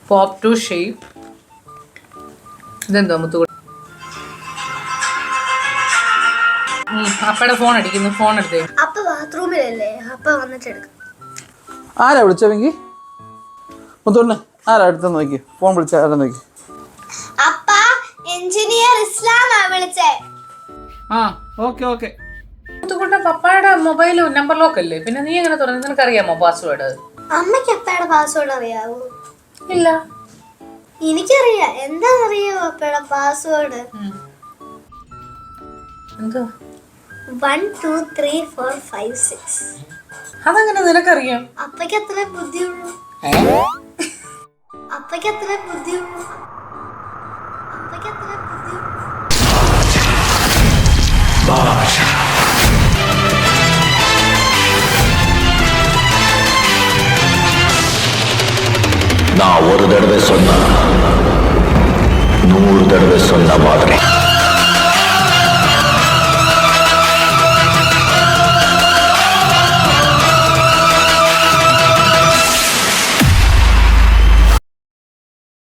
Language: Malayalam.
Pop to shape. ഇതെന്തോ മുത്തുകൂടി. അപ്പയുടെ ഫോൺ അടിക്കുന്നു. ഫോൺ എടുത്തേ. അപ്പ ബാത്റൂമിലല്ലേ? അപ്പ വന്നിട്ട് എടുക്കും. ആരാ വിളിച്ചെങ്കിൽ മുത്തോണ്ണ ആരാ അടുത്ത് നോക്കി ഫോൺ വിളിച്ച ആരാ നോക്കി. അപ്പ എഞ്ചിനീയർ ഇസ്ലാമാ വിളിച്ചേ. ആ ഓക്കെ ഓക്കെ. മുത്തുകൂട്ട പപ്പായുടെ മൊബൈൽ നമ്പർ ലോക്ക് അല്ലേ? പിന്നെ നീ എങ്ങനെ തുറന്നു? നിനക്കറിയാമോ പാസ്വേഡ്? അമ്മയ്ക്ക് അപ്പയുടെ പാസ്വേഡ് അറിയാവോ? ഇല്ല. എനിക്കറിയാം. എന്താണെന്നറിയാവോ അപ്പയുടെ പാസ്വേഡ്? എന്തോ 1 2 3 4 5 6. അതെങ്ങനെ നിനക്കറിയാം? അപ്പയ്ക്ക് അത്ര ബുദ്ധിയുള്ളൂ. അപ്പയ്ക്ക് അത്ര ബുദ്ധിയുള്ളൂ. അപ്പയ്ക്ക് അത്ര ബുദ്ധിയുള്ളൂ. நான் ஒரு தடவை சொன்னா 100 தடவை சொன்ன மாதிரி.